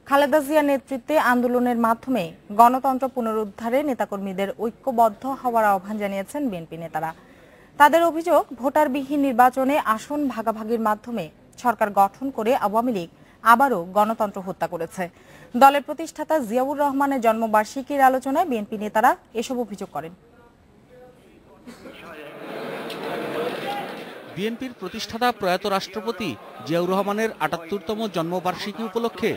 খালেদা জিয়ার নেতৃত্বে আন্দোলনের মাধ্যমে গণতন্ত্র পুনরুদ্ধারে নেতাকর্মীদের ঐক্যবদ্ধ হওয়ার আহ্বান জানিয়েছেন বিএনপি নেতারা। তাদের অভিযোগ, ভোটারবিহীন নির্বাচনে আসন ভাগাভাগির মাধ্যমে সরকার গঠন করে আওয়ামী লীগ আবারও গণতন্ত্র হত্যা করেছে। দলের প্রতিষ্ঠাতা জিয়াউর রহমানের জন্মবার্ষিকীর আলোচনায় বিএনপি নেতারা এসব অভিযোগ করেন। বিএনপির প্রতিষ্ঠাতা প্রয়াত রাষ্ট্রপতি জিয়াউর রহমানের ৭৮তম জন্মবার্ষিকী উপলক্ষে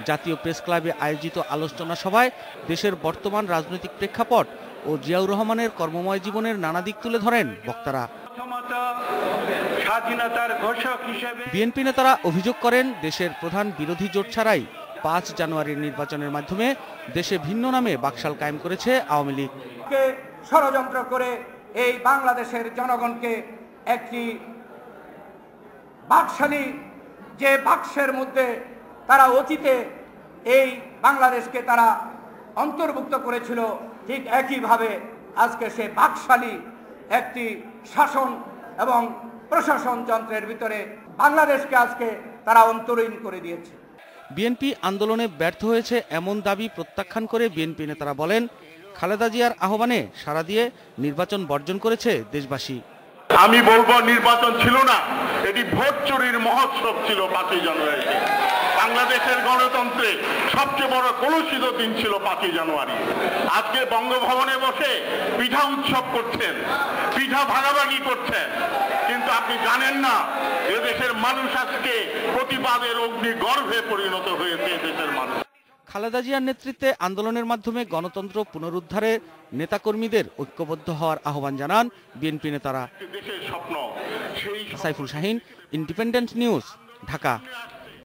জাতীয় প্রেস ক্লাবে আয়োজিত আলোচনা সভায় দেশের বর্তমান রাজনৈতিক প্রেক্ষাপট ও জিয়াউর রহমানের কর্মময় জীবনের নানা দিক তুলে ধরেন বক্তারা। বিএনপি নেতারা অভিযোগ করেন, দেশের প্রধান বিরোধী জোট ছাড়াই ৫ জানুয়ারির নির্বাচনের মাধ্যমে দেশে ভিন্ন নামে বাকশাল কায়েম করেছে আওয়ামী লীগ। ষড়যন্ত্র করে এই বাংলাদেশের জনগণকে একটি বাকশালী, যে বাক্সের মধ্যে তারা অতীতে এই বাংলাদেশকে তারা অন্তর্ভুক্ত করেছিল, ঠিক একইভাবে আজকে সে বাকশালী একটি শাসন এবং প্রশাসন যন্ত্রের ভিতরে বাংলাদেশকে আজকে তারা অন্তরীণ করে দিয়েছে। বিএনপি আন্দোলনে ব্যর্থ হয়েছে এমন দাবি প্রত্যাখ্যান করে বিএনপি নেতারা বলেন, খালেদা জিয়ার আহ্বানে সাড়া দিয়ে নির্বাচন বর্জন করেছে দেশবাসী। আমি বলবো, নির্বাচন ছিল না, এটি ভোট চুরির মহোৎসব ছিল ৫ই জানুয়ারি। বাংলাদেশের গণতন্ত্রে সবচেয়ে বড় কলুষিত দিন ছিল ৫ই জানুয়ারি। আজকে বঙ্গভবনে বসে পিঠা উৎসব করছেন, পিঠা ভাগাভাগি করছেন, কিন্তু আপনি জানেন না এদেশের মানুষ আজকে প্রতিবাদের অগ্নিগর্ভে পরিণত হয়েছে দেশের মানুষ। খালেদা জিয়ার নেতৃত্বে আন্দোলনের মাধ্যমে গণতন্ত্র পুনরুদ্ধারে নেতাকর্মীদের ঐক্যবদ্ধ হওয়ার আহ্বান জানান বিএনপি নেতারা। দেশের স্বপ্ন সাইফুল শাহীন, ইন্ডিপেন্ডেন্ট নিউজ, ঢাকা।